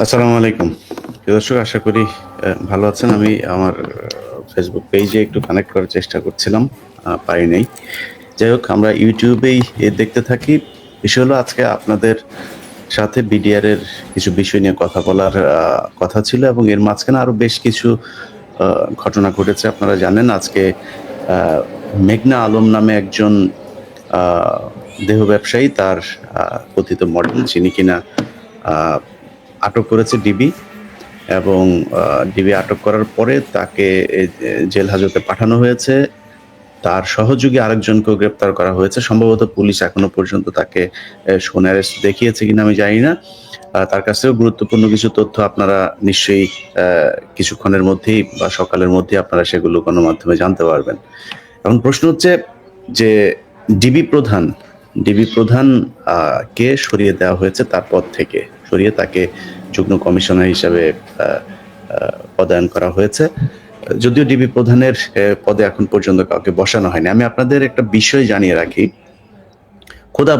আসসালামু আলাইকুম। প্রিয় দর্শক, আশা করি ভালো আছেন। আমি আমার ফেসবুক পেজে একটু কানেক্ট করার চেষ্টা করছিলাম, পারি নাই। যাই হোক, আমরা ইউটিউবেই দেখতে থাকি। বিষয় হলো, আজকে আপনাদের সাথে বিডিআর এর কিছু বিষয় নিয়ে কথা বলার কথা ছিল, এবং এর মাঝখানে আরো বেশ কিছু ঘটনা ঘটেছে। আপনারা জানেন, আজকে মেঘনা আলম নামে একজন দেহ ব্যবসায়ী, তার কথিত মডেল, যিনি কিনা আটক করেছে ডিবি, এবং ডিবি আটক করার পরে তাকে জেল হাজতে পাঠানো হয়েছে। তার সহযোগী আরেকজনকেও গ্রেপ্তার করা হয়েছে। সম্ভবত পুলিশ এখনো পর্যন্ত তাকে সোন অ্যারেস্ট দেখিয়েছে কিনা আমি জানি না। তার কাছ থেকেও গুরুত্বপূর্ণ কিছু তথ্য আপনারা নিশ্চয়ই কিছুক্ষণের মধ্যেই বা সকালের মধ্যেই আপনারা সেগুলো গণমাধ্যমে জানতে পারবেন। এখন প্রশ্ন হচ্ছে যে ডিবি প্রধান কে সরিয়ে দেওয়া হয়েছে তার পদ থেকে, সরিয়ে তাকে যুগ্ম কমিশনার হিসাবে পদায়ন করা হয়েছে। যদিও ডিবি প্রধানের পদে এখন পর্যন্ত কাউকে বসানো হয়নি। আমি আপনাদের একটা বিষয় জানিয়ে রাখি। খোদা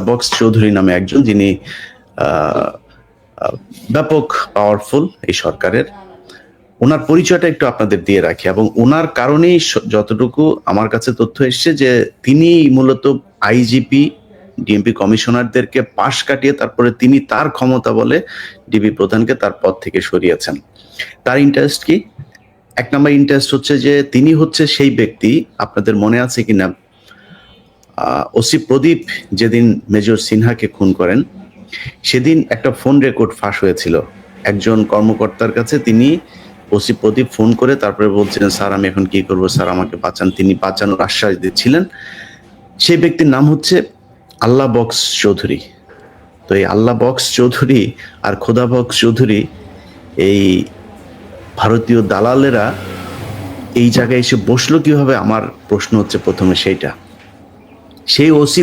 বক্স চৌধুরী নামে একজন, যিনি ব্যাপক পাওয়ারফুল এই সরকারের, ওনার পরিচয়টা একটু আপনাদের দিয়ে রাখি। এবং ওনার কারণেই যতটুকু আমার কাছে তথ্য এসছে, যে তিনি মূলত আইজিপি, ডিএমপি কমিশনারদেরকে পাশ কাটিয়ে তারপরে তিনি তার ক্ষমতা বলে ডিবি প্রধানকে তার পদ থেকে সরিয়েছেন। তার ইন্টারেস্ট কি? এক নম্বর ইন্টারেস্ট হচ্ছে যে তিনি হচ্ছে সেই ব্যক্তি, আপনাদের মনে আছে কিনা, ওসি প্রদীপ যেদিন মেজর সিনহাকে খুন করেন, সেদিন একটা ফোন রেকর্ড ফাঁস হয়েছিল একজন কর্মকর্তার কাছে। তিনি ওসি প্রদীপ ফোন করে তারপরে বলছিলেন, স্যার আমি এখন কি করবো, স্যার আমাকে বাঁচান। তিনি বাঁচানোর আশ্বাস দিচ্ছিলেন। সেই ব্যক্তির নাম হচ্ছে আল্লাহ বক্স চৌধুরী। তো এই আল্লাহ বক্স চৌধুরী আর খোদা বক্স চৌধুরী, এই ভারতীয় দালালেরা এই জায়গায় এসে বসলো কিভাবে, আমার প্রশ্ন হচ্ছে প্রথমে সেইটা। সেই ওসি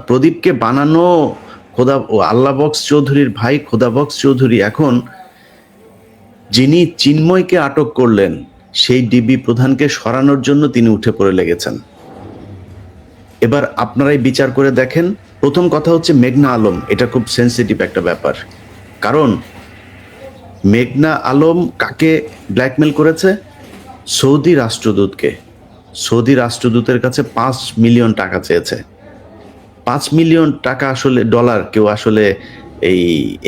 প্রদীপকে বানানো আল্লাহ বক্স চৌধুরীর ভাই খোদা বক্স চৌধুরী এখন, যিনি চিন্ময়কে আটক করলেন, সেই ডিবি প্রধানকে সরানোর জন্য তিনি উঠে পড়ে লেগেছেন। এবার আপনারাই বিচার করে দেখেন। প্রথম কথা হচ্ছে মেঘনা আলম, এটা খুব সেন্সিটিভ একটা ব্যাপার। কারণ মেঘনা আলম কাকে ব্ল্যাকমেল করেছে? সৌদি রাষ্ট্রদূতকে। সৌদি রাষ্ট্রদূতের কাছে 5 মিলিয়ন টাকা চেয়েছে। 5 মিলিয়ন টাকা আসলে ডলার কেউ আসলে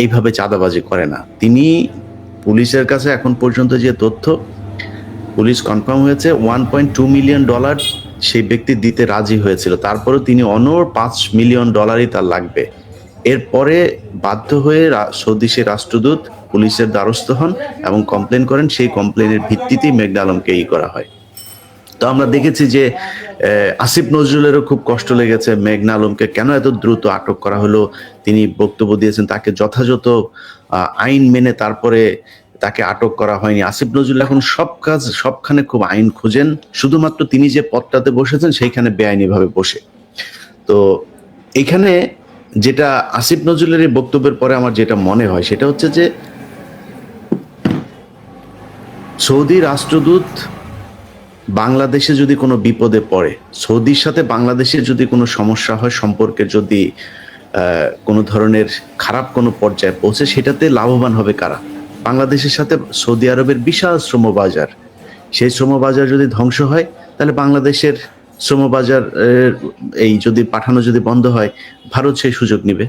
এইভাবে চাঁদাবাজি করে না। তিনি পুলিশের কাছে এখন পর্যন্ত যে তথ্য, পুলিশ কনফার্ম হয়েছে 1.2 মিলিয়ন ডলার সেই ব্যক্তি দিতে রাজি হয়েছিল। তারপরেও তিনি অনর 5 মিলিয়ন ডলারই তার লাগবে। এরপরে বাধ্য হয়ে সৌদি সে রাষ্ট্রদূত পুলিশের দ্বারস্থ হন এবং কমপ্লেন করেন। সেই কমপ্লেনের ভিত্তিতেই মেঘনা আলমকে করা হয়। তো আমরা দেখেছি যে আসিফ নজরুলেরও খুব কষ্ট লেগেছে মেঘনা আলমকে কেন এত দ্রুত আটক করা হলো। তিনি বক্তব্য দিয়েছেন তাকে যথাযথ আইন মেনে তারপরে তাকে আটক করা হয়নি। আসিফ নজরুল এখন সবখানে খুব আইন খুঁজেন, শুধুমাত্র তিনি যে পদটাতে বসেছেন সেইখানে বেআইনিভাবে বসে। তো এখানে যেটা আসিফ নজরুলের এই বক্তব্যের পরে আমার যেটা মনে হয় সেটা হচ্ছে যে সৌদি রাষ্ট্রদূত বাংলাদেশে যদি কোনো বিপদে পড়ে, সৌদির সাথে বাংলাদেশের যদি কোনো সমস্যা হয়, সম্পর্কের যদি কোনো ধরনের খারাপ কোনো পর্যায়ে পৌঁছে, সেটাতে লাভবান হবে কারা? বাংলাদেশের সাথে সৌদি আরবের বিশাল শ্রমবাজার, সেই শ্রমবাজার যদি ধ্বংস হয়, তাহলে বাংলাদেশের শ্রমবাজার যদি পাঠানো যদি বন্ধ হয়, ভারত সেই সুযোগ নিবে,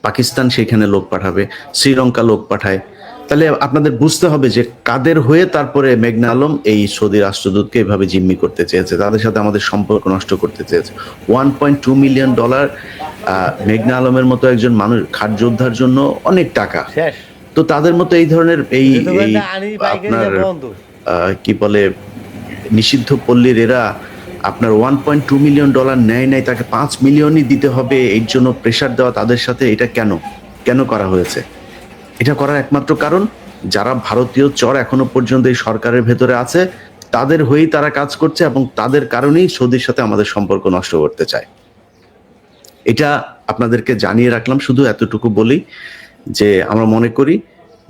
পাকিস্তান সেখানে লোক পাঠাবে, শ্রীলঙ্কা লোক পাঠায়। তাহলে আপনাদের বুঝতে হবে যে কাদের হয়ে তারপরে মেঘনা আলম এই সৌদি রাষ্ট্রদূতকে এভাবে জিম্মি করতে চেয়েছে, তাদের সাথে আমাদের সম্পর্ক নষ্ট করতে চেয়েছে। 1.2 মিলিয়ন ডলার মেঘনা আলমের মতো একজন মানুষ, খাট যোদ্ধার জন্য অনেক টাকা। তো তাদের মতো এই ধরনের আপনার কি বলে নিষিদ্ধ পল্লীর এরা আপনার 1.2 মিলিয়ন ডলার নেয় নাই, তাকে 5 মিলিয়নই দিতে হবে, এর জন্য প্রেশার দেওয়া তাদের সাথে। এটা কেন করা হয়েছে? এটা করার একমাত্র কারণ, যারা ভারতীয় চর এখনো পর্যন্ত এই সরকারের ভেতরে আছে, তাদের হয়েই তারা কাজ করছে, এবং তাদের কারণেই সৌদির সাথে আমাদের সম্পর্ক নষ্ট করতে চায়। এটা আপনাদেরকে জানিয়ে রাখলাম, শুধু এতটুকু বলি যে আমরা মনে করি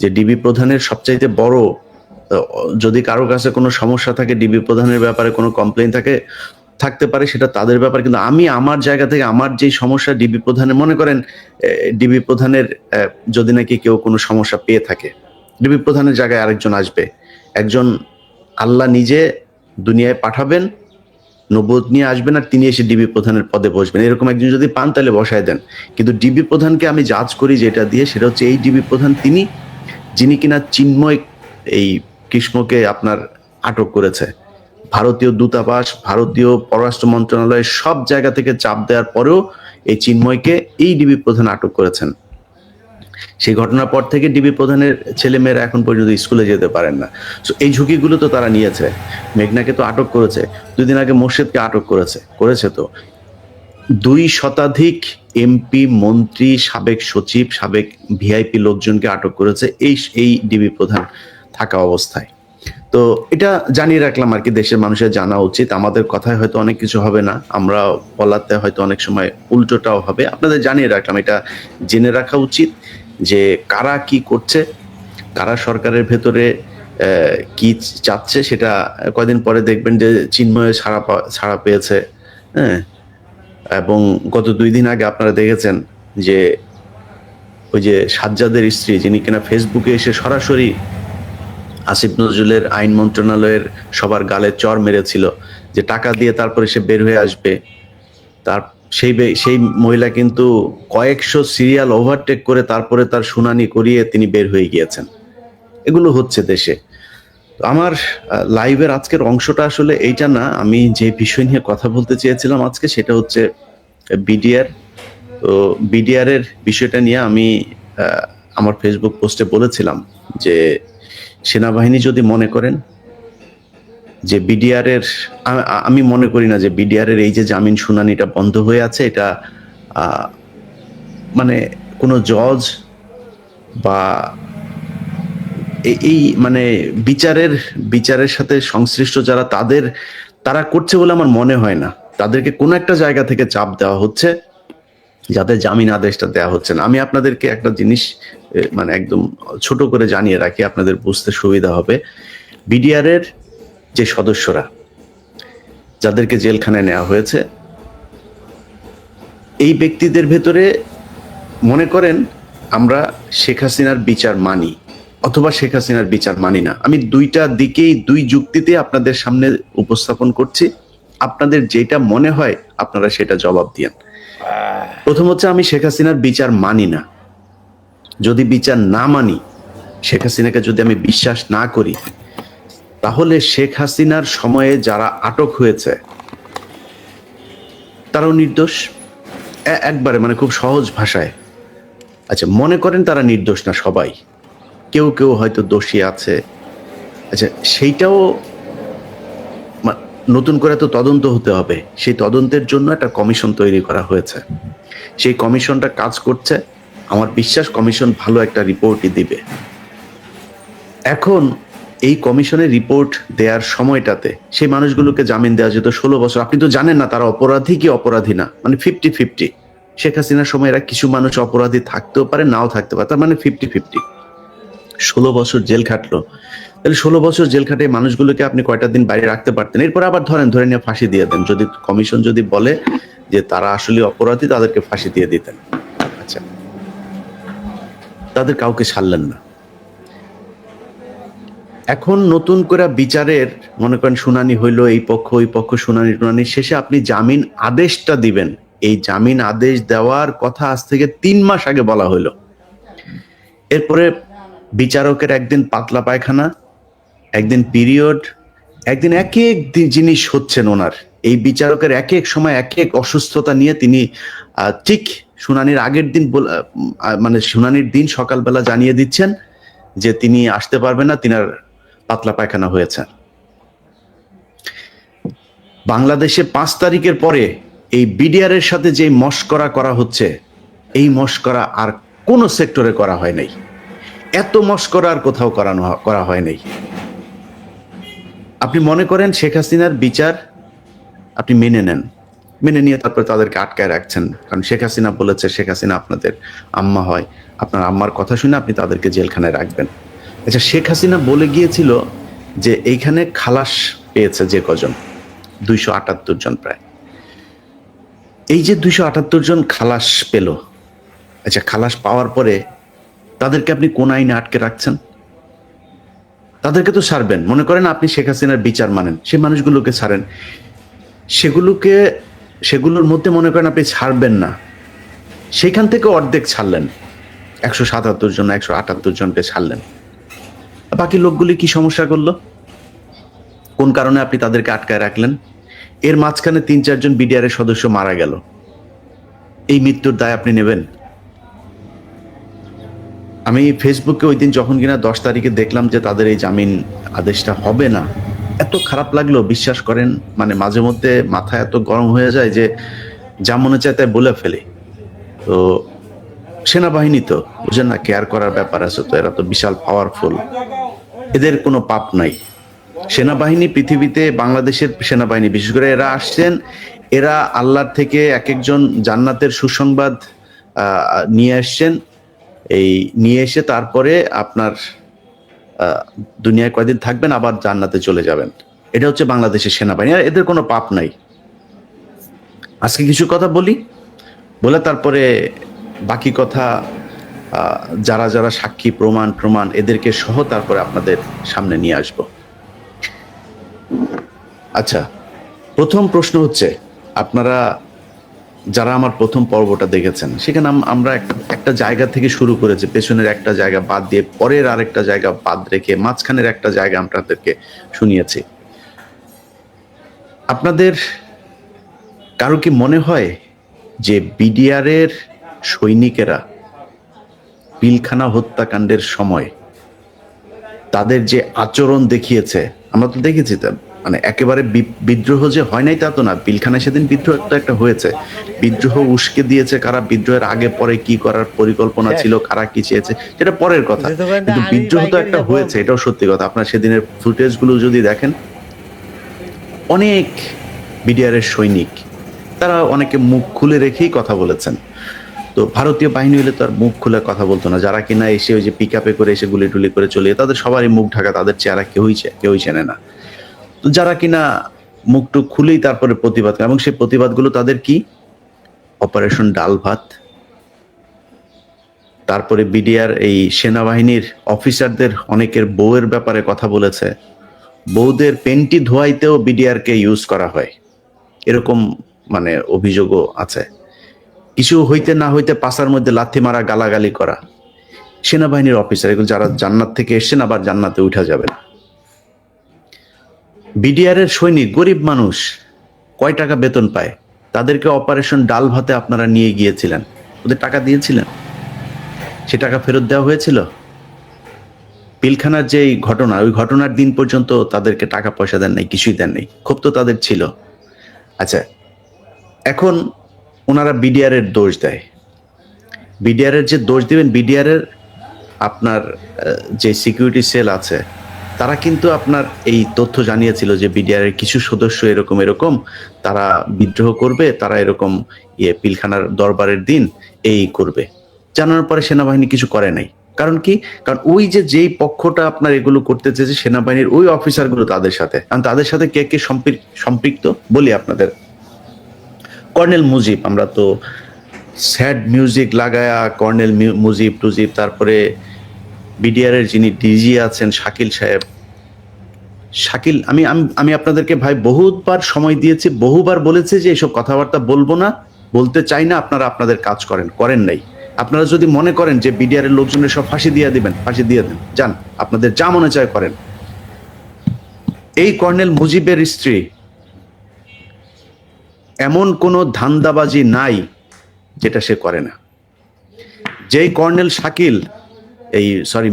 যে ডিবি প্রধানের সবচাইতে বড়, যদি কারো কাছে কোনো সমস্যা থাকে, ডিবি প্রধানের ব্যাপারে কোনো কমপ্লেইন থাকতে পারে, সেটা তাদের ব্যাপার। কিন্তু আমি আমার জায়গা থেকে আমার যে সমস্যা ডিবি প্রধানের, মনে করেন ডিবি প্রধানের যদি নাকি কেউ কোনো সমস্যা পেয়ে থাকে, ডিবি প্রধানের জায়গায় আরেকজন আসবে, একজন আল্লাহ নিজে দুনিয়ায় পাঠাবেন, নবুয়ত নিয়ে আসবেন, আর তিনি এসে ডিবি প্রধানের পদে বসবেন। এরকম একজন যদি পান তাহলে বসায় দেন। কিন্তু ডিবি প্রধানকে আমি জাজ করি যেটা দিয়ে, সেটা হচ্ছে এই ডিবি প্রধান তিনি, যিনি কিনা চিন্ময় এই কৃষ্ণকে আপনার আটক করেছে। ভারতীয় দূতাবাস, ভারতীয় পররাষ্ট্র মন্ত্রণালয়ের সব জায়গা থেকে চাপ দেওয়ার পরেও এই চিন্ময়কে এই ডিবি প্রধান আটক করেছেন। সেই ঘটনার পর থেকে ডিবি প্রধানের ছেলেমেয়েরা এখন পর্যন্ত স্কুলে যেতে পারেন না। তো এই ঝুঁকিগুলো তো তারা নিয়েছে। মেঘনাকে তো আটক করেছে, 2 দিন আগে মোর্শেদকে আটক করেছে তো 2 শতাধিক এমপি, মন্ত্রী, সাবেক সচিব, সাবেক ভিআইপি লোকজনকে আটক করেছে এই ডিবি প্রধান থাকা অবস্থায়। তো এটা জানিয়ে রাখলাম আর কি, দেশের মানুষের জানা উচিত। আমাদের কথায় হয়তো অনেক কিছু হবে না, আমরা বলাতে হয়তো অনেক সময় উল্টোটাও হবে, আপনাদের জানিয়ে রাখলাম। এটা জেনে রাখা উচিত যে কারা কি করছে, কারা সরকারের ভেতরে কি চাচ্ছে। সেটা কয়দিন পরে দেখবেন যে চিন্ময় ছাড়া পেয়েছে, হ্যাঁ। এবং গত 2 দিন আগে আপনারা দেখেছেন যে ওই যে সাজ্জাদের স্ত্রী, যিনি কিনা ফেসবুকে এসে সরাসরি আসিফ নজরুলের আইন মন্ত্রণালয়ের সবার গালে চর মেরেছিল যে টাকা দিয়ে তারপরে সে বের হয়ে আসবে, তার সেই মহিলা কিন্তু কয়েকশো সিরিয়াল ওভারটেক করে তারপরে তার শুনানি করিয়ে তিনি বের হয়ে গিয়েছেন। এগুলো হচ্ছে দেশে। আমার লাইভের আজকের অংশটা আসলে এইটা না, আমি যে বিষয় নিয়ে কথা বলতে চেয়েছিলাম আজকে সেটা হচ্ছে বিডিআর। তো বিডিআর এর বিষয়টা নিয়ে আমি আমার ফেসবুক পোস্টে বলেছিলাম যে সেনাবাহিনী যদি মনে করেন যে বিডিআর এর, আমি মনে করি না যে বিডিআর এর এই যে জামিন শুনানিটা বন্ধ হয়ে আছে, এটা মানে কোনো জজ বা এই মানে বিচারের সাথে সংশ্লিষ্ট যারা তারা করছে বলে আমার মনে হয় না। তাদেরকে কোনো একটা জায়গা থেকে চাপ দেওয়া হচ্ছে যাতে জামিন আদেশটা দেওয়া হচ্ছে না। আমি আপনাদেরকে একটা জিনিস মানে একদম ছোট করে জানিয়ে রাখি, আপনাদের বুঝতে সুবিধা হবে। বিডিআর এর যে সদস্যরা যাদেরকে জেলখানায় নেওয়া হয়েছে, এই ব্যক্তিদের ভেতরে মনে করেন আমরা শেখ হাসিনার বিচার মানি অথবা শেখ হাসিনার বিচার মানি না। আমি দুইটা দিকেই, দুই যুক্তিতে আপনাদের সামনে উপস্থাপন করছি। আপনাদের যেটা মনে হয় আপনারা সেটা জবাব দিয়েন। প্রথম হচ্ছে, আমি শেখ হাসিনার বিচার মানি না। যদি বিচার না মানি, শেখ হাসিনাকে যদি আমি বিশ্বাস না করি, তাহলে শেখ হাসিনার সময়ে যারা আটক হয়েছে তারাও নির্দোষ। একবারে মানে খুব সহজ ভাষায়, আচ্ছা মনে করেন তারা নির্দোষ না সবাই, কেউ কেউ হয়তো দোষী আছে, আচ্ছা সেইটাও নতুন করে তো তদন্ত হতে হবে। সেই তদন্তের জন্য একটা কমিশন তৈরি করা হয়েছে। সেই কমিশনটা কাজ করছে, আমার বিশ্বাস কমিশন ভালো একটা রিপোর্টই দিবে। এখন এই কমিশনের রিপোর্ট দেওয়ার সময়টাতে সেই মানুষগুলোকে জামিন দেওয়া যেত 16 বছর। আপনি তো জানেন না তারা অপরাধী কি অপরাধী না, মানে 50-50। শেখ হাসিনার সময় এরা কিছু মানুষ অপরাধী থাকতেও পারে, নাও থাকতে পারে, তার মানে 50-50। 16 বছর জেল খাটলো, তাহলে 16 বছর জেল খাটে মানুষগুলোকে আপনি কয়টা দিন বাইরে রাখতে পারতেন, এরপর আবার ধরে নিয়ে ফাঁসি দিয়ে দেন। যদি কমিশন যদি বলে যে তারা আসলে অপরাধী, তাদেরকে ফাঁসি দিয়ে দিতেন। আচ্ছা, তাদের কাউকে ছাড়লেন না। এখন নতুন করে বিচারের মনে করেন শুনানি হইলো, এই পক্ষ ওই পক্ষ শুনানি শেষে আপনি জামিন আদেশটা দিবেন। এই জামিন আদেশ দেওয়ার কথা আজ থেকে 3 মাস আগে বলা হইলো। এরপরে বিচারকের একদিন পাতলা পায়খানা, একদিন পিরিয়ড, একদিন এক এক জিনিস হচ্ছেন ওনার। এই বিচারকের এক এক সময় এক এক অসুস্থতা নিয়ে তিনি ঠিক শুনানির আগের দিন, মানে শুনানির দিন সকালবেলা জানিয়ে দিচ্ছেন যে তিনি আসতে পারবেন না, তিনার পাতলা পায়খানা হয়েছে। বাংলাদেশে 5 তারিখের পরে এই বিডিআর এর সাথে যে মশকরা করা হচ্ছে, এই মশকরা আর কোন সেক্টরে করা হয় নাই। এত মশকরা আর কোথাও করা হয় নাই। আপনি মনে করেন শেখ হাসিনার বিচার আপনি মেনে নেন, মেনে নিয়ে তারপরে তাদেরকে আটকায় রাখছেন, কারণ শেখ হাসিনা বলেছে, শেখ হাসিনা আপনাদের আম্মা হয়, আপনার আম্মার কথা শুনে আপনি তাদেরকে জেলখানায় রাখবেন। আচ্ছা, শেখ হাসিনা বলে গিয়েছিল যে এইখানে খালাস পেয়েছে যে কজন, 278 জন প্রায়। এই যে 278 জন খালাস পেল, আচ্ছা খালাস পাওয়ার পরে তাদেরকে আপনি কোন আইনে আটকে রাখছেন? তাদেরকে তো ছাড়বেন, মনে করেন আপনি শেখ হাসিনার বিচার মানেন, সেই মানুষগুলোকে ছাড়েন। সেগুলোর মধ্যে মনে করেন আপনি ছাড়বেন না, সেখান থেকে অর্ধেক ছাড়লেন, 177 জন 178 জনকে ছাড়লেন, বাকি লোকগুলি কি সমস্যা করলো? কোন কারণে আপনি তাদেরকে আটকায় রাখলেন? এর মাঝখানে 3-4 জন বিডিআর এর সদস্য মারা গেল, এই মৃত্যুর দায় আপনি নেবেন? আমি ফেসবুকে ওই দিন যখন কিনা 10 তারিখে দেখলাম যে তাদের এই জামিন আদেশটা হবে না, এত খারাপ লাগলো বিশ্বাস করেন। মানে মাঝে মধ্যে মাথা এত গরম হয়ে যায় যে যা মনে চায় তাই বলে ফেলে। তো সেনাবাহিনী তো বুঝেন না, কেয়ার করার ব্যাপার আছে, তো এরা তো বিশাল পাওয়ারফুল, এদের কোনো পাপ নাই। সেনাবাহিনী পৃথিবীতে, বাংলাদেশের সেনাবাহিনী বিশেষ করে এরা আসছেন, এরা আল্লাহর থেকে এক একজন জান্নাতের সুসংবাদ নিয়ে আসছেন, এই নিয়ে এসে তারপরে আপনার দুনিয়ায় কয়দিন থাকবেন আবার জান্নাতে চলে যাবেন। এটা হচ্ছে বাংলাদেশের সেনাবাহিনী, আর এদের কোনো পাপ নাই। আজকে কিছু কথা বলি, বলে তারপরে বাকি কথা যারা যারা সাক্ষী প্রমাণ এদেরকে সহ তারপরে আপনাদের সামনে নিয়ে আসব। আচ্ছা, প্রথম প্রশ্ন হচ্ছে, আপনারা যারা আমার প্রথম পর্বটা দেখেছেন, সেখানে আমরা একটা জায়গা থেকে শুরু করেছি, পেছনের একটা জায়গা বাদ দিয়ে পরের আরেকটা জায়গা বাদ রেখে মাঝখানের একটা জায়গা আপনাদেরকে শুনিয়েছি। আপনাদের কারো কি মনে হয় যে বিডিআর এর সৈনিকেরা পিলখানা হত্যাকাণ্ডের সময় তাদের যে আচরণ দেখিয়েছে, আমরা তো দেখেছি, মানে একেবারে বিদ্রোহ যে হয় নাই তা তো না, পিলখানায় সেদিন বিদ্রোহ একটা হয়েছে, বিদ্রোহ উস্কে দিয়েছে কারা, বিদ্রোহের আগে পরে কি করার পরিকল্পনা ছিল, কারা কি চেয়েছে সেটা পরের কথা, কিন্তু বিদ্রোহ তো একটা হয়েছে, এটাও সত্যি কথা। আপনার সেদিনের ফুটেজ গুলো যদি দেখেন, অনেক বিডিআর এর সৈনিক তারা অনেকে মুখ খুলে রেখেই কথা বলেছেন। তো ভারতীয় বাহিনী হলে তো আর মুখ খুলে কথা বলতো না, যারা কিনা এসে ওই যে পিক আপে করে এসে গুলি টুলি করে চলে, তাদের সবারই মুখ ঢাকা, তাদের চেহারা কেউই চেনে না। তো যারা কিনা মুখটুক খুলেই তারপরে প্রতিবাদ, এবং সেই প্রতিবাদগুলো তাদের কি, অপারেশন ডাল ভাত। তারপরে বিডিআর এই সেনাবাহিনীর অফিসারদের অনেকের বউয়ের ব্যাপারে কথা বলেছে, বউদের পেন্টি ধোয়াইতেও বিডিআর কে ইউজ করা হয়, এরকম মানে অভিযোগও আছে। কিছু হইতে না হইতে পাশার মধ্যে লাথি মারা, গালাগালি করা। সেনাবাহিনীর অফিসার এগুলো যারা জান্নাত থেকে এসছেন, আবার জান্নাতে উঠা যাবেন। বিডিআর এর সৈনিক গরিব মানুষ, কয় টাকা বেতন পায়, তাদেরকে অপারেশন ডাল ভাতে আপনারা নিয়ে গিয়েছিলেন, ওদের টাকা দিয়েছিলেন? সে টাকা ফেরত দেওয়া হয়েছিল? পিলখানার যে ঘটনা, ওই ঘটনার দিন পর্যন্ত তাদেরকে টাকা পয়সা দেন নাই, কিছুই দেন নাই, খুব তো তাদের ছিল। আচ্ছা, এখন ওনারা বিডিআর এর দোষ দেয়। বিডিআর এর যে দোষ দিবেন, বিডিআর এর আপনার যে সিকিউরিটি সেল আছে, তারা কিন্তু আপনার এই তথ্য জানিয়েছিল যে বিডিআর এর কিছু সদস্য এরকম তারা বিদ্রোহ করবে, তারা এরকম পিলখানার দরবারের দিন এই করবে। জানানোর পরে সেনাবাহিনী কিছু করে নাই। কারণ কি? কারণ ওই যেই পক্ষটা আপনার এগুলো করতে চেয়েছে, সেনাবাহিনীর ওই অফিসার গুলো তাদের সাথে, কারণ তাদের সাথে কে কে সম্পৃক্ত বলি আপনাদের। কর্নেল মুজিব, আমরা তো স্যাড মিউজিক লাগায়া কর্নেল মুজিব টুজিব, তারপরে বিডিআর এর যিনি ডিজি আছেন শাকিল সাহেব, শাকিল, আমি আপনাদেরকে ভাই বহুবার সময় দিয়েছি, বহুবার বলেছি যে এসব কথাবার্তা বলবো না, বলতে চাই না, আপনারা আপনাদের কাজ করেন নাই। আপনারা যদি মনে করেন যে বিডিআর এর লোকজনের সব ফাঁসি দিয়ে দিবেন, ফাঁসি দিয়ে দেন, যান, আপনাদের যা মনে চায় করেন। এই কর্নেল মুজিবের স্ত্রী, এমন কোনো ধান্দাবাজি নাই যেটা সে করে না। যেই colonel Shakil,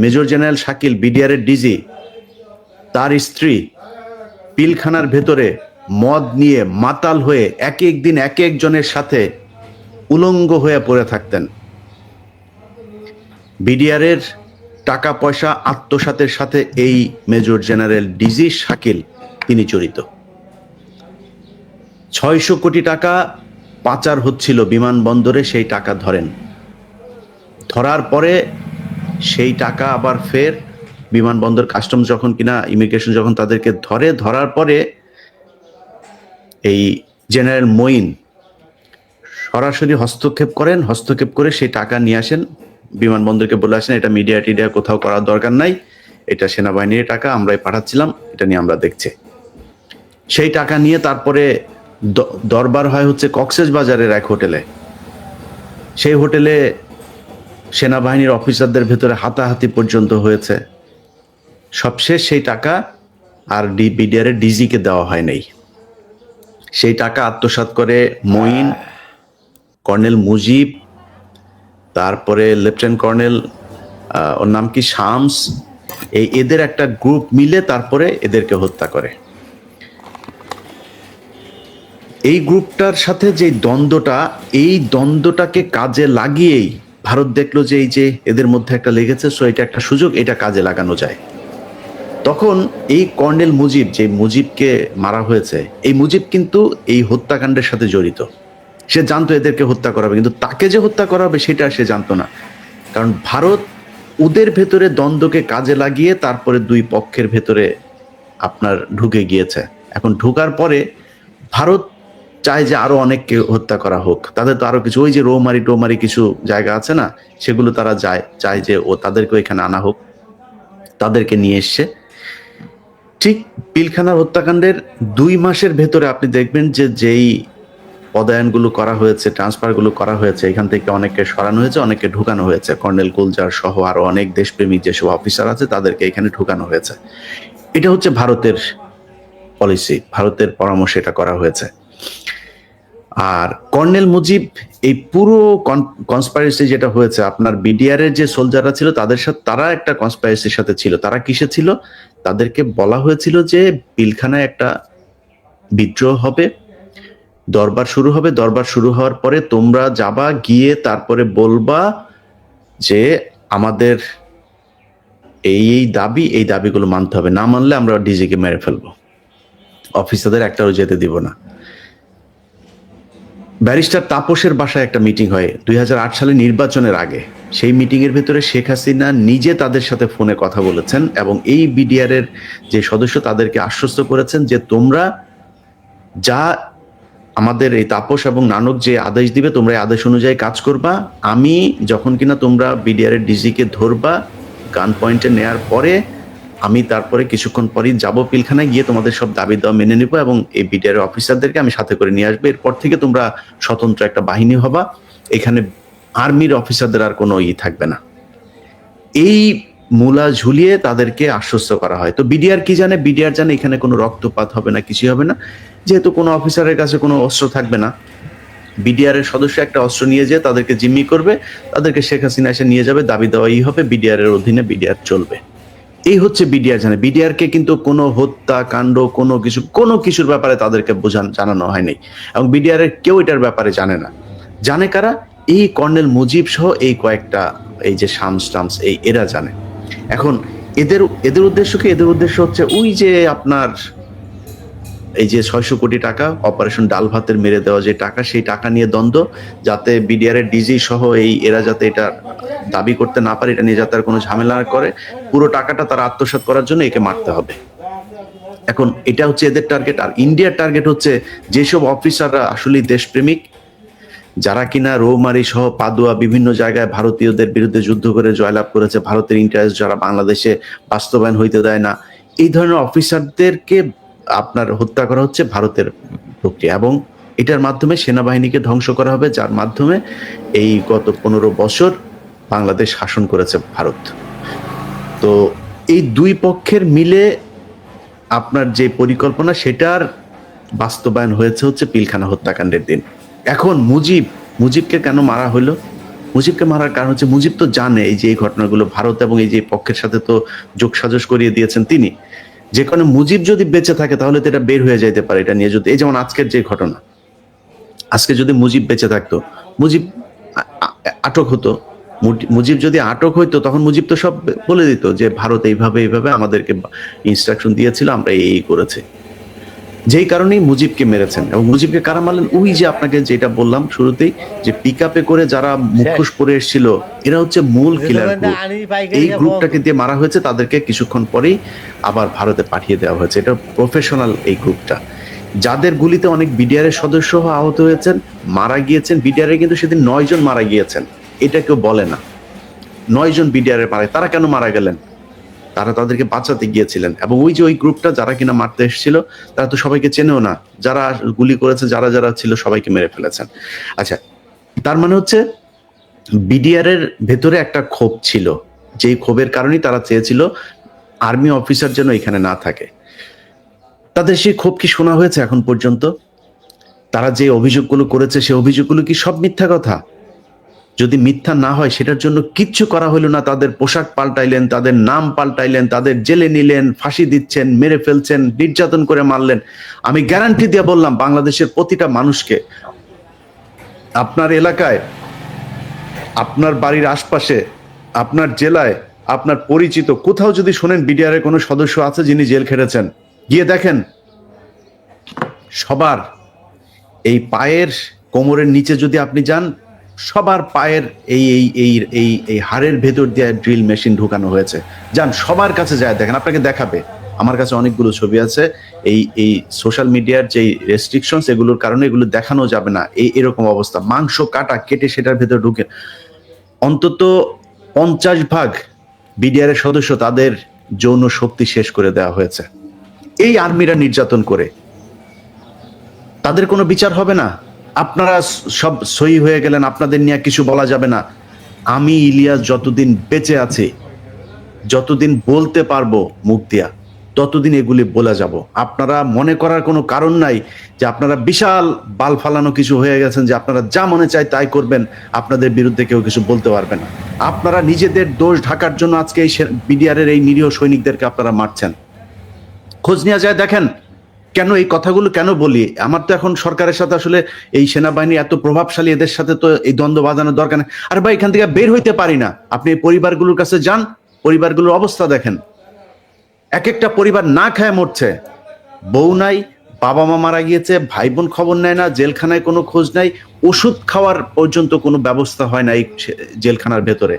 major general Shakil BDR এর ডিজি, তার স্ত্রী পিলখানার ভেতরে মদ নিয়ে মাতাল হয়ে এক দিন এক একজনের সাথে উলঙ্গ হয়ে পড়ে থাকতেন। বিডিআর এর টাকা পয়সা আত্মসাতের সাথে এই মেজর জেনারেল ডিজি শাকিল তিনি জড়িত। 600 কোটি টাকা পাচার হচ্ছিল বিমানবন্দরে, সেই টাকা ধরার পরে সেই টাকা আবার ফের বিমানবন্দর কাস্টমস যখন কিনা ইমিগ্রেশন যখন তাদেরকে ধরার পরে এই জেনারেল মঈন সরাসরি হস্তক্ষেপ করেন, হস্তক্ষেপ করে সেই টাকা নিয়ে আসেন, বিমানবন্দরকে বলে আসেন এটা মিডিয়া টিডিয়া কোথাও করার দরকার নাই, এটা সেনাবাহিনীর টাকা, আমরাই পাঠাচ্ছিলাম, এটা নিয়ে আমরা দেখছি। সেই টাকা নিয়ে তারপরে দরবার হয় হচ্ছে কক্সবাজারের এক হোটেলে। সেই হোটেলে সেনাবাহিনীর অফিসারদের ভেতরে হাতাহাতি পর্যন্ত হয়েছে। সবশেষ সেই টাকা আর বিডিআর এর ডিজিকে দেওয়া হয় নাই। সেই টাকা আত্মসাৎ করে মঈন, কর্নেল মুজিব, তারপরে লেফটেন্যান্ট কর্নেল ওর নাম কি শামস, এদের একটা গ্রুপ মিলে তারপরে এদেরকে হত্যা করে। এই গ্রুপটার সাথে যে দ্বন্দ্বটা, এই দ্বন্দ্বটাকে কাজে লাগিয়েই ভারত দেখলো যে এই যে এদের মধ্যে একটা লেগেছে, সো এটা একটা সুযোগ, এটা কাজে লাগানো যায়। তখন এই কর্নেল মুজিব, যে মুজিবকে মারা হয়েছে, এই মুজিব কিন্তু এই হত্যাকাণ্ডের সাথে জড়িত। সে জানতো এদেরকে হত্যা করা হবে, কিন্তু তাকে যে হত্যা করা হবে সেটা সে জানতো না। কারণ ভারত ওদের ভেতরে দ্বন্দ্বকে কাজে লাগিয়ে তারপরে দুই পক্ষের ভেতরে আপনার ঢুকে গিয়েছে। এখন ঢুকার পরে ভারত চায় যে আরো অনেককে হত্যা করা হোক, তাদের তো আরো কিছু ওই যে রৌমারি কিছু জায়গা আছে না, সেগুলো তারা চায় যে তাদেরকে এখানে আনা হোক, তাদেরকে নিয়ে এসছে। ঠিক পিলখানার হত্যাকাণ্ডের 2 মাসের ভেতরে আপনি দেখবেন যে যেই পদায়নগুলো করা হয়েছে, ট্রান্সফারগুলো করা হয়েছে, এখান থেকে অনেককে সরানো হয়েছে, অনেককে ঢুকানো হয়েছে। কর্নেল গুলজার সহ আরো অনেক দেশপ্রেমিক যেসব অফিসার আছে তাদেরকে এখানে ঢুকানো হয়েছে। এটা হচ্ছে ভারতের পলিসি, ভারতের পরামর্শে এটা করা হয়েছে। আর কর্নেল মুজিব এই পুরো কনস্পাইরেসি যেটা হয়েছে, আপনার বিডিআর এর যে সোলজাররা ছিল তাদের সাথে, তারা একটা কনস্পাইরেসির সাথে ছিল। তারা কিসে ছিল? তাদেরকে বলা হয়েছিল যে পিলখানায় একটা বিদ্রোহ হবে, দরবার শুরু হবে, দরবার শুরু হওয়ার পরে তোমরা যাবা, গিয়ে তারপরে বলবা যে আমাদের এই দাবি, এই দাবিগুলো মানতে হবে, না মানলে আমরা ডিজিকে মেরে ফেলবো, অফিসারদের একটাও যেতে দিব না। ব্যারিস্টার তাপসের বাসায় একটা মিটিং হয় 2008 সালে নির্বাচনের আগে। সেই মিটিং এর ভেতরে শেখ হাসিনা নিজে তাদের সাথে ফোনে কথা বলেছেন এবং এই বিডিআর এর যে সদস্য তাদেরকে আশ্বস্ত করেছেন যে তোমরা যা আমাদের এই তাপস এবং নানক যে আদেশ দিবে তোমরা এই আদেশ অনুযায়ী কাজ করবা। আমি যখন কিনা তোমরা বিডিআর এর ডিজিকে ধরবা, গান পয়েন্টে নেয়ার পরে আমি তারপরে কিছুক্ষণ পরেই যাব পিলখানায়, গিয়ে তোমাদের সব দাবি দাওয়া মেনে নিব এবং এই বিডিআর অফিসারদেরকে আমি সাথে করে নিয়ে আসবো। এরপর থেকে তোমরা স্বতন্ত্র একটা বাহিনী হবা, এখানে আর্মির অফিসারদের আর কোনো থাকবে না। এই মূলা ঝুলিয়ে তাদেরকে আশ্বস্ত করা হয়। তো বিডিআর কি জানে? বিডিআর জানে এখানে কোনো রক্তপাত হবে না, কিছু হবে না, যেহেতু কোনো অফিসারের কাছে কোনো অস্ত্র থাকবে না। বিডিআর এর সদস্য একটা অস্ত্র নিয়ে যেয়ে তাদেরকে জিম্মি করবে, তাদেরকে শেখ হাসিনা এসে নিয়ে যাবে, দাবি দেওয়াই হবে, বিডিআর এর অধীনে বিডিআর চলবে। এই হচ্ছে বিডিআর জানে। বিডিআর কে কিন্তু কোনো হত্যা কাণ্ড, কোনো কিছুর ব্যাপারে তাদেরকে জানানো হয়নি এবং বিডিআর এর কেউ এটার ব্যাপারে জানে না। জানে কারা? এই কর্নেল মুজিব সহ এই কয়েকটা, এই যে শামস টামস, এরা জানে। এখন এদের উদ্দেশ্য কি? এদের উদ্দেশ্য হচ্ছে ওই যে আপনার এই যে 600 কোটি টাকা অপারেশন ডাল ভাতের মেরে দেওয়া যে টাকা, সেই টাকা নিয়ে দ্বন্দ্ব, যাতে বিডিআর এর ডিজি সহ এরা যাতে এটা দাবি করতে না পারে, এটা নিয়ে যাতে আর কোনো ঝামেলা না করে, পুরো টাকাটা তারা আত্মসাৎ করার জন্য একে মারতে হবে। এখন এটা হচ্ছে এদের টার্গেট। আর ইন্ডিয়ার টার্গেট হচ্ছে যেসব অফিসাররা আসলে দেশপ্রেমিক, যারা কিনা রৌমারি সহ পাদুয়া বিভিন্ন জায়গায় ভারতীয়দের বিরুদ্ধে যুদ্ধ করে জয়লাভ করেছে, ভারতের ইন্টারেস্ট যারা বাংলাদেশে বাস্তবায়ন হইতে দেয় না, এই ধরনের অফিসারদেরকে আপনার হত্যা করা হচ্ছে ভারতের প্রক্রিয়া এবং এটার মাধ্যমে সেনাবাহিনীকে ধ্বংস করা হবে, যার মাধ্যমে এই গত 15 বছর বাংলাদেশ শাসন করেছে ভারত। তো এই দুই পক্ষের মিলে আপনার যে পরিকল্পনা, সেটার বাস্তবায়ন হয়েছে হচ্ছে পিলখানা হত্যাকাণ্ডের দিন। এখন মুজিবকে কেন মারা হলো? মুজিবকে মারার কারণ হচ্ছে মুজিব তো জানে এই যে এই ঘটনাগুলো ভারত এবং এই যে পক্ষের সাথে তো যোগসাজশ করিয়ে দিয়েছেন তিনি, যে কারণে মুজিব যদি বেঁচে থাকে তাহলে তো এটা বের হয়ে যাইতে পারে। এটা নিয়ে যদি, এই যেমন আজকের যে ঘটনা, আজকে যদি মুজিব বেঁচে থাকতো, মুজিব আটক হতো, মুজিব যদি আটক হইতো তখন মুজিব তো সব বলে দিত যে ভারত এইভাবে আমাদেরকে ইনস্ট্রাকশন দিয়েছিল, আমরা এই করেছি। যেই কারণেই মুজিবকে মেরেছেন। এবং মুজিবকে কারা মারলেন? ওই যে আপনাকে যেটা বললাম শুরুতেই, যে পিকআপে করে যারা মুখোশ পরে এসেছিল, এরা হচ্ছে মূল কিলার গ্রুপ। এই গ্রুপটাকে দিয়ে মারা হয়েছে, তাদেরকে কিছুক্ষণ পরেই আবার ভারতে পাঠিয়ে দেওয়া হয়েছে। এটা প্রফেশনাল এই গ্রুপটা। যাদের গুলিতে অনেক বিডিআর এর সদস্য আহত হয়েছেন, মারা গিয়েছেন। বিডিআর কিন্তু সেদিন 9 জন মারা গিয়েছেন, এটা কেউ বলে না। 9 জন বিডিআর মারা, তারা কেন মারা গেলেন? তারা তাদেরকে বাঁচাতে গিয়েছিলেন। এবং ওই যে ওই গ্রুপটা যারা কিনা মারতে এসেছিল, তারা তো সবাইকে চেনেও না, যারা গুলি করেছে যারা যারা ছিল সবাইকে মেরে ফেলেছেন। আচ্ছা, তার মানে হচ্ছে বিডিআর এর ভেতরে একটা ক্ষোভ ছিল, যেই ক্ষোভের কারণেই তারা চেয়েছিল আর্মি অফিসার যেন এখানে না থাকে। তাদের সেই ক্ষোভ কি শোনা হয়েছে এখন পর্যন্ত? তারা যে অভিযোগগুলো করেছে সে অভিযোগগুলো কি সব মিথ্যা কথা? যদি মিথ্যা না হয় সেটার জন্য কিচ্ছু করা হলো না। তাদের পোশাক পাল্টাইলেন, তাদের নাম পাল্টাইলেন, তাদের জেলে নিলেন, ফাঁসি দিচ্ছেন, মেরে ফেলছেন, নির্যাতন করে মারলেন। আমি গ্যারান্টি দিয়ে বললাম, বাংলাদেশের প্রতিটা মানুষকে, আপনার এলাকায়, আপনার বাড়ির আশপাশে, আপনার জেলায়, আপনার পরিচিত কোথাও যদি শোনেন বিডিআর এর কোনো সদস্য আছে যিনি জেল খেটেছেন, গিয়ে দেখেন সবার এই পায়ের কোমরের নিচে যদি আপনি যান, সবার পায়ের এই এই এই এই এই হাড়ের ভেতর দিয়ে ড্রিল মেশিন ঢুকানো হয়েছে। যান সবার কাছে যায় দেখেন, আপনাকে দেখাবে। আমার কাছে অনেকগুলো ছবি আছে। এই এই সোশ্যাল মিডিয়ার যে রেস্ট্রিকশনস, এগুলোর কারণে এগুলো দেখানো যাবে না। এরকম অবস্থা, মাংস কাটা কেটে সেটার ভেতর ঢুকে অন্তত 50% বিডিআর এর সদস্য তাদের যৌন শক্তি শেষ করে দেওয়া হয়েছে এই আর্মিরা নির্যাতন করে। তাদের কোনো বিচার হবে না? আপনারা সব সহি হয়ে গেলেন, আপনাদের নিয়ে কিছু বলা যাবে না। আমি ইলিয়াস যতদিন বেঁচে আছি, যতদিন বলতে পারবো মুখ দিয়া, ততদিন এগুলি বলে যাব। আপনারা মনে করার কোনো কারণ নাই যে আপনারা বিশাল বাল ফালানো কিছু হয়ে গেছেন, যে আপনারা যা মনে চায় তাই করবেন, আপনাদের বিরুদ্ধে কেউ কিছু বলতে পারবে না। আপনারা নিজেদের দোষ ঢাকার জন্য আজকে এই বিডিআর এর এই নিরীহ সৈনিকদেরকে আপনারা মারছেন। খোঁজ নেওয়া যায়, দেখেন কেন এই কথাগুলো কেন বলি। আমার তো এখন সরকারের সাথে আসলে এই সেনাবাহিনী এত প্রভাবশালী, এদের সাথে তো এই দ্বন্দ্ব বাজানোর দরকার নেই। আর ভাই, এখান থেকে বের হইতে পারি না। আপনি এই পরিবারগুলোর কাছে যান, পরিবারগুলোর অবস্থা দেখেন। এক একটা পরিবার না খায় মরছে, বউ নাই, বাবা মা মারা গিয়েছে, ভাই বোন খবর নেয় না, জেলখানায় কোনো খোঁজ নাই, ওষুধ খাওয়ার পর্যন্ত কোনো ব্যবস্থা হয় না এই জেলখানার ভেতরে।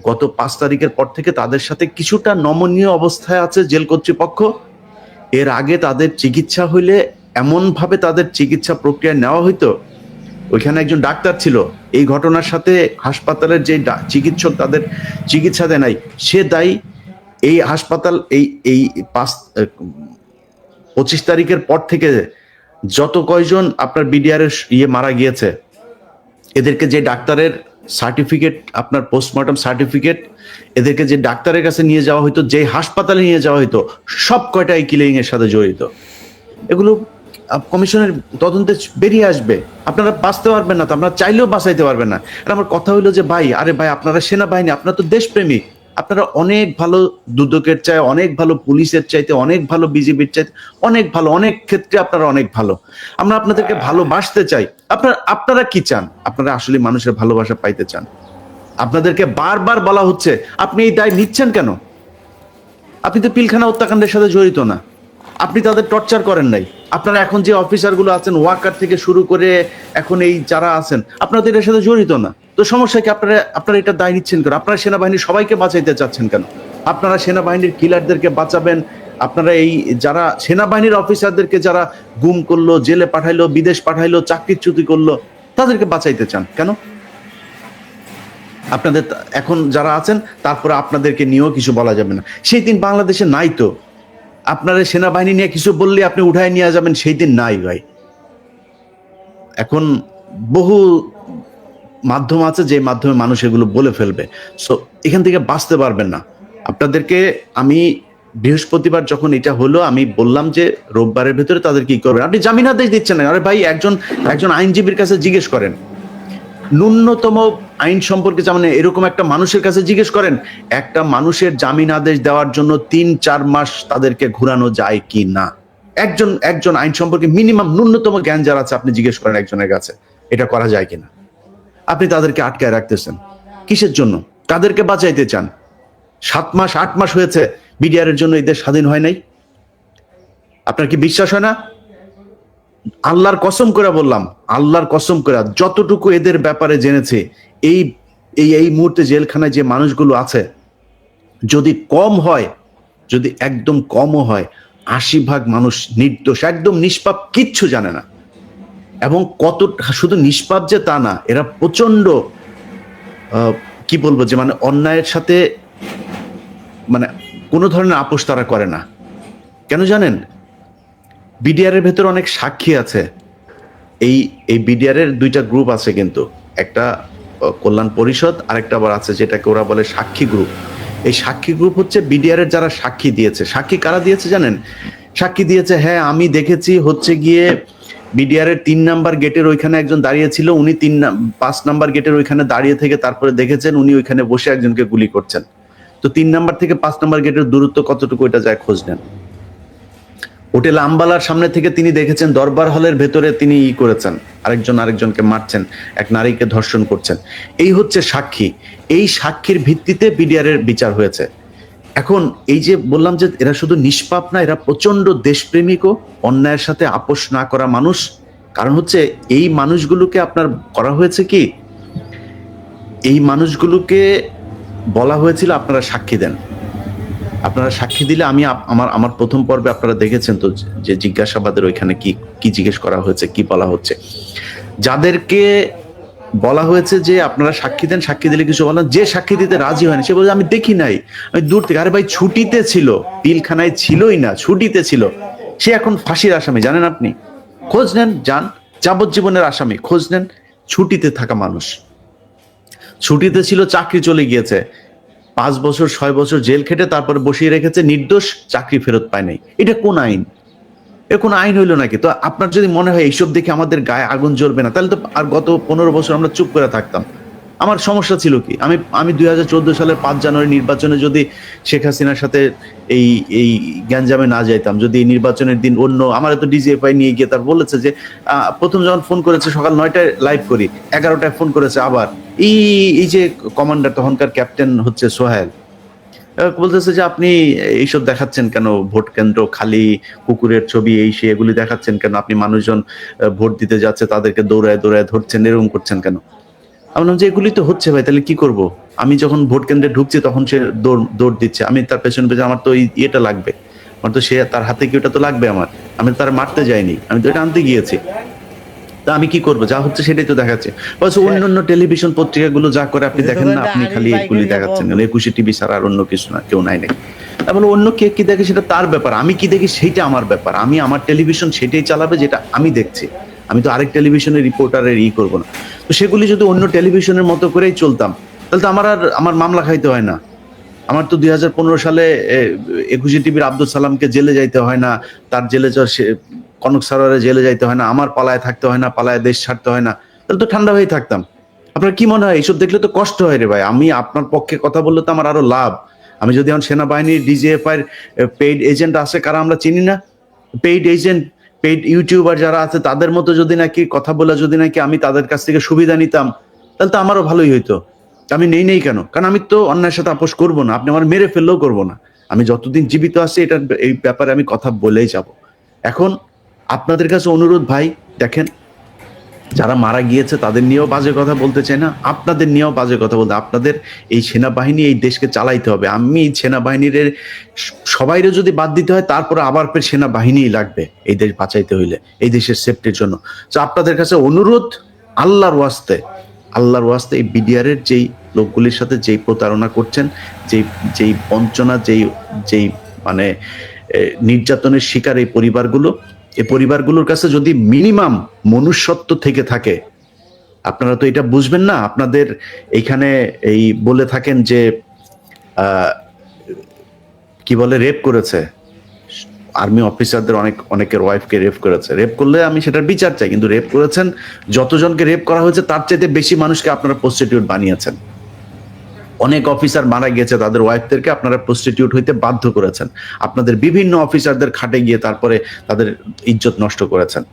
গত 5 তারিখের পর থেকে তাদের সাথে কিছুটা নমনীয় অবস্থায় আছে জেল কর্তৃপক্ষ। এর আগে তাদের চিকিৎসা হইলে এমন ভাবে তাদের চিকিৎসা প্রক্রিয়া নেওয়া হইতো। ওইখানে একজন ডাক্তার ছিল, এই ঘটনার সাথে হাসপাতালের যে চিকিৎসক তাদের চিকিৎসা দেয় নাই, সে দায়ী। এই হাসপাতাল এই এই 25 তারিখের পর থেকে যত কয়জন আপনার বিডিআর এর মারা গিয়েছে, এদেরকে যে ডাক্তারের সার্টিফিকেট, আপনার পোস্টমর্টম সার্টিফিকেট, এদেরকে যে ডাক্তারের কাছে নিয়ে যাওয়া হইতো, যে হাসপাতালে নিয়ে যাওয়া হইতো, সব কয়টা এই কিলিং এর সাথে জড়িত। এগুলো কমিশনের তদন্তে বেরিয়ে আসবে। আপনারা বাঁচতে পারবেন না, তো আপনারা চাইলেও বাঁচাইতে পারবেন না। আর আমার কথা হইলো যে ভাই, আরে ভাই, আপনারা সেনাবাহিনী, আপনারা তো দেশপ্রেমিক, আপনারা অনেক ভালো, দুদকের চাই অনেক ভালো, পুলিশের চাইতে অনেক ভালো, বিজেপির চাইতে অনেক ভালো, অনেক ক্ষেত্রে আপনারা অনেক ভালো। আমরা আপনাদেরকে ভালোবাসতে চাই। আপনারা কি চান? আপনারা আসলে মানুষের ভালোবাসা পাইতে চান। আপনাদেরকে বারবার বলা হচ্ছে, আপনি এই দায় নিচ্ছেন কেন? আপনি তো পিলখানা হত্যাকাণ্ডের সাথে জড়িত না, আপনি তাদের টর্চার করেন নাই। আপনারা এখন যে অফিসারগুলো আছেন, ওয়াকার থেকে শুরু করে এখন এই যারা আছেন, আপনারা তো এটার সাথে জড়িত না। তো সমস্যা কি? আপনারা এটা দায় নিচ্ছেন কেন? আপনারা সেনাবাহিনীর সবাইকে বাঁচাইতে চাচ্ছেন কেন? আপনারা সেনাবাহিনীর কিলারদেরকে বাঁচাবেন, আপনারা এই যারা সেনাবাহিনীর অফিসারদেরকে যারা গুম করলো, জেলে পাঠাইলো, বিদেশ পাঠাইলো, চাকরিচ্যুতি করলো, তাদেরকে বাঁচাইতে চান কেন? আপনাদের এখন যারা আছেন, তারপরে আপনাদেরকে নিয়েও কিছু বলা যাবে না। সেই দিন বাংলাদেশে নাই তো। আপনারা সেনাবাহিনী নিয়ে কিছু বললে আপনি উঠায় নিয়ে যাবেন, সেই দিন নাই ভাই। এখন বহু মাধ্যম আছে, যে মাধ্যমে মানুষ এগুলো বলে ফেলবে। সো এখান থেকে বাঁচতে পারবেন না। আপনাদেরকে আমি বৃহস্পতিবার যখন এটা হলো, আমি বললাম যে রোববারের ভেতরে তাদের কি করবেন। আপনি জামিনাদেশ দিচ্ছেন না। আরে ভাই, একজন আইনজীবীর কাছে জিজ্ঞেস করেন, ন্যূনতম আইন সম্পর্কে যেমন এরকম একটা মানুষের কাছে জিজ্ঞেস করেন, একটা মানুষের জামিন আদেশ দেওয়ার জন্য 3-4 মাস তাদেরকে ঘুরানো যায় কি না। একজন আইন সম্পর্কে মিনিমাম ন্যূনতম জ্ঞান যারা আছে, আপনি জিজ্ঞেস করেন একজনের কাছে, এটা করা যায় কিনা। আপনি তাদেরকে আটকায় রাখতেছেন কিসের জন্য? তাদেরকে বাঁচাইতে চান। 7 মাস 8 মাস হয়েছে বিডিআর এর জন্য এই দেশ স্বাধীন হয় নাই। আপনার কি বিশ্বাস হয় না? আল্লাহর কসম করে বললাম, আল্লাহর কসম করে, যতটুকু এদের ব্যাপারে জেনেছে, এই এই এই মুহূর্তে জেলখানায় যে মানুষগুলো আছে, যদি কম হয়, যদি একদম কমও হয়, ৮০% মানুষ নির্দোষ, একদম নিষ্পাপ, কিচ্ছু জানে না। এবং কত শুধু নিষ্পাপ যে তা না, এরা প্রচন্ড কি বলবো যে মানে অন্যায়ের সাথে মানে কোনো ধরনের আপোষ তারা করে না। কেন জানেন? বিডিআর এর ভেতরে অনেক সাক্ষী আছে। এই বিডিআর এর দুইটা গ্রুপ আছে, কিন্তু একটা কল্যাণ পরিষদ, আরেকটা আবার আছে যেটাকে ওরা বলে সাক্ষী গ্রুপ। এই সাক্ষী গ্রুপ হচ্ছে বিডিআর এর যারা সাক্ষী দিয়েছে। সাক্ষী কারা দিয়েছে জানেন? সাক্ষী দিয়েছে, হ্যাঁ আমি দেখেছি হচ্ছে গিয়ে বিডিআর এর 3 নাম্বার গেটের ওইখানে একজন দাঁড়িয়ে ছিল, উনি 5 নাম্বার গেটের ওইখানে দাঁড়িয়ে থেকে তারপরে দেখেছেন উনি ওইখানে বসে একজনকে গুলি করছেন। তো 3 নাম্বার থেকে 5 নাম্বার গেটের দূরত্ব কতটুকু, এটা যায় খোঁজ নেন। হোটেল আম্বালার সামনে থেকে তিনি দেখেছেন দরবার হলের ভেতরে তিনি করেছেন, আরেকজনকে মারছেন, এক নারীকে ধর্ষণ করছেন। এই হচ্ছে সাক্ষী। এই সাক্ষীর ভিত্তিতে বিডিআর এর বিচার হয়েছে। এখন এই যে বললাম যে এরা শুধু নিষ্পাপ না, এরা প্রচন্ড দেশপ্রেমিকও, অন্যায়ের সাথে আপোষ না করা মানুষ। কারণ হচ্ছে এই মানুষগুলোকে আপনার করা হয়েছে কি, এই মানুষগুলোকে বলা হয়েছিল আপনারা সাক্ষী দেন, আপনারা সাক্ষী দিলে আমি আমার প্রথম পর্বে আপনারা দেখেছেন তো যে জিজ্ঞাসাবাদের ওইখানে কি কি জিজ্ঞেস করা হয়েছে, কি বলা হচ্ছে। যাদেরকে বলা হয়েছে যে আপনারা সাক্ষী দেন, সাক্ষী দিলে কিছু বলেন, যে সাক্ষী দিতে রাজি হয়নি সে বলে আমি দেখি নাই, আমি দূর থেকে। আরে ভাই ছুটিতে ছিল, পিলখানায় ছিলই না, ছুটিতে ছিল। সে এখন ফাঁসির আসামি, জানেন আপনি? খোঁজ নেন, যান, যাবজ্জীবনের আসামি, খোঁজ নেন। ছুটিতে থাকা মানুষ, ছুটিতে ছিল, চাকরি চলে গিয়েছে, 5 বছর 6 বছর জেল খেটে তারপরে বসিয়ে রেখেছে, নির্দোষ, চাকরি ফেরত পায় নাই। এটা কোন আইন? এ কোন আইন হইলো নাকি? তো আপনার যদি মনে হয় এইসব দেখে আমাদের গায়ে আগুন জ্বলবে না, তাহলে তো আর গত 15 বছর আমরা চুপ করে থাকতাম। আমার সমস্যা ছিল কি? আমি 2014 সালের 5 জানুয়ারি নির্বাচনে যদি শেখ হাসিনার সাথে এই এই গ্যাঞ্জামে না যাইতাম, যদি এই নির্বাচনের দিন অন্য, আমার তো ডিজিএফআই নিয়ে গিয়ে তার বলেছে যে প্রথম যখন ফোন করেছে সকাল 9টায় লাইভ করি, 11টায় ফোন করেছে আবার এই এই যে কমান্ডার, তখনকার ক্যাপ্টেন হচ্ছে সোহেল, বলতেছে যে আপনি এইসব দেখাচ্ছেন কেন, ভোট কেন্দ্র খালি, কুকুরের ছবি, এই সে এগুলি দেখাচ্ছেন কেন, আপনি মানুষজন ভোট দিতে যাচ্ছে তাদেরকে দৌড়ায় দৌড়ায় ধরছেন, এরকম করছেন কেন? আমি বললাম যে এগুলি তো হচ্ছে ভাই, তাহলে কি করব? আমি যখন ভোট কেন্দ্রে ঢুকছি তখন সে দৌড় দিচ্ছে, আমি তার পেছনে পেছনে, আমার তো ইয়েটা লাগবে, আমার তো সে তার হাতে কি ওটা তো লাগবে আমার, আমি তার মারতে যাইনি, আমি তো এটা আনতে গিয়েছি। তা আমি কি করবো? যা হচ্ছে সেটাই তো দেখাচ্ছে। অন্য টেলিভিশন পত্রিকাগুলো যা করে আপনি দেখেন না, আপনি খালি এগুলি দেখাচ্ছেন, 21 টিভি ছাড়া আর অন্য কিছু না, কেউ নাই নাকি? তারপরে অন্য কে কি দেখে সেটা তার ব্যাপার, আমি কি দেখি সেইটা আমার ব্যাপার। আমি আমার টেলিভিশন সেটাই চালাবে যেটা আমি দেখছি, আমি তো আরেক টেলিভিশনের রিপোর্টারের করবো না। তো সেগুলি যদি অন্য টেলিভিশনের মতো করেই চলতাম, তাহলে তো আমার মামলা খাইতে হয় না। আমার তো 2015 সালে 21 টিভির আব্দুল সালামকে জেলে যাইতে হয় না, তার জেলে কনক সারোয়ারে জেলে যাইতে হয় না, আমার পালায় থাকতে হয় না, পালায় দেশ ছাড়তে হয় না, তাহলে তো ঠান্ডা হয়ে থাকতাম। আপনার কি মনে হয় এইসব দেখলে তো কষ্ট হয় রে ভাই? আমি আপনার পক্ষে কথা বললে তো আমার আরো লাভ। আমি যদি এখন সেনাবাহিনীর ডিজিএফআই পেইড এজেন্ট আছে, কারা আমরা চিনি না, পেইড এজেন্ট, পেইড ইউটিউবার যারা আছে, তাদের মতো যদি নাকি কথা বলে যদি নাকি আমি তাদের কাছ থেকে সুবিধা নিতাম, তাহলে তো আমারও ভালোই হইতো। আমি নেই কেন? কারণ আমি তো অন্যায়ের সাথে আপোষ করবো না, আপনি আমার মেরে ফেললেও করবো না। আমি যতদিন জীবিত আছি এই ব্যাপারে আমি কথা বলেই যাব। এখন আপনাদের কাছে অনুরোধ ভাই, দেখেন যারা মারা গিয়েছে তাদের নিয়েও বাজে কথা বলতে চাই না, আপনাদের নিয়েও বাজে কথা বলতে। আপনাদের এই সেনাবাহিনী এই দেশকে চালাইতে হবে। আমি সেনাবাহিনীর সবাইরে যদি বাদ দিতে হয়, তারপরে আবার ফের সেনাবাহিনীই লাগবে এই দেশ বাঁচাইতে হইলে, এই দেশের সেফটির জন্য। তো আপনাদের কাছে অনুরোধ, আল্লাহর ওয়াস্তে এই বিডিআর এর যেই লোকগুলির সাথে যেই প্রতারণা করছেন, যেই বঞ্চনা, যেই মানে নির্যাতনের শিকার এই পরিবারগুলোর কাছে যদি মিনিমাম মনুষ্যত্ব থেকে থাকে, আপনারা তো এটা বুঝবেন না। আপনাদের এইখানে এই বলে থাকেন যে কি বলে, রেপ করেছে, আর্মি অফিসারদের অনেকের ওয়াইফকে রেপ করেছে। রেপ করলে আমি সেটার বিচার চাই, কিন্তু রেপ করেছেন, যতজনকে রেপ করা হয়েছে তার চাইতে বেশি মানুষকে আপনারা প্রস্টিটিউট বানিয়েছেন। অনেক অফিসার মারা গিয়েছে, তাদের ওয়াইফদেরকে আপনারা প্রস্টিটিউট হইতে বাধ্য করেছেন। আপনাদের বিভিন্ন অফিসারদের খাটে গিয়ে তারপরে তাদের ইজ্জত নষ্ট করেছেন।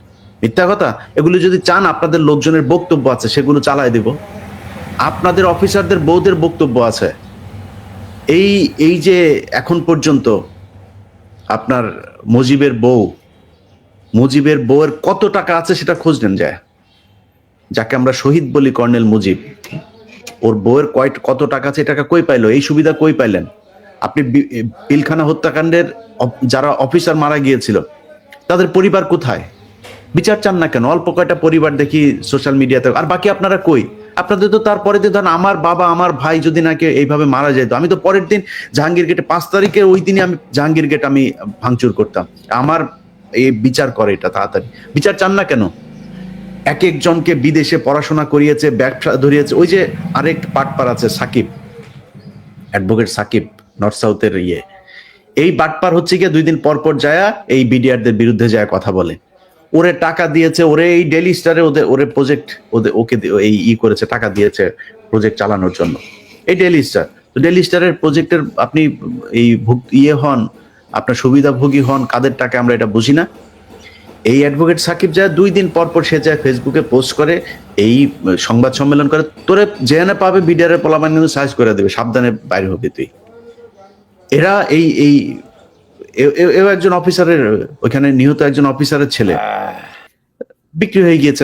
মিথ্যা কথা। এগুলো যদি চান, আপনাদের লোকজনের বক্তব্য আছে, সেগুলো চালায় দিব। আপনাদের অফিসারদের বউদের বক্তব্য আছে। এই যে এখন পর্যন্ত আপনার মুজিবের বউয়ের কত টাকা আছে সেটা খোঁজ নেন যায়, যাকে আমরা শহীদ বলি, কর্নেল মুজিব, ওর বউয়ের কত টাকা আছে, টাকা কই পাইলো, এই সুবিধা কই পাইলেন? আপনি পিলখানা হত্যাকাণ্ডের যারা অফিসার মারা গিয়েছিল তাদের পরিবার কোথায়? বিচার চান না কেন? অল্প কয়টা পরিবার দেখি সোশ্যাল মিডিয়াতে, আর বাকি আপনারা কই? আপনাদের তো তারপরে দিন ধরেন আমার বাবা আমার ভাই যদি নাকি এইভাবে মারা যেত, আমি তো পরের দিন জাহাঙ্গীর গেটে 5 তারিখে ওই দিনই আমি জাহাঙ্গীর গেট আমি ভাঙচুর করতাম। আমার এই বিচার করে এটা তাড়াতাড়ি। বিচার চান না কেন? এক একজনকে বিদেশে পড়াশোনা করিয়েছে, ব্যবসা ধরিয়েছে। ওই যে আরেক পাটপার আছে সাকিব, অ্যাডভোকেট সাকিব, নর্থ সাউথের এই বাটপার হচ্ছে গিয়ে 2 দিন পর পর যায়া এই বিডিআরদের বিরুদ্ধে যায় কথা বলে। ওরে টাকা দিয়েছে, ওরে এই ডেইলি স্টারে ওরে প্রজেক্ট ওকে এই করেছে, টাকা দিয়েছে প্রজেক্ট চালানোর জন্য। এই ডেইলি স্টার, তো ডেইলি স্টারের প্রজেক্টের আপনি এই হন, আপনার সুবিধাভোগী হন, কাদের টাকা আমরা এটা বুঝি না। এই অ্যাডভোকেট সাকিব যায় 2 দিন পর পর সে যায় ফেসবুকে পোস্ট করে, এই সংবাদ সম্মেলন করে, তোরে যেখানে পাবে বিডিআর এর পোলাপান কিন্তু সার্চ করে দেবে, সাবধানে বাইরে হবি তুই। এরা এও একজন অফিসারের, ওইখানে নিহত একজন অফিসারের ছেলে, বিক্রি হয়ে গিয়েছে।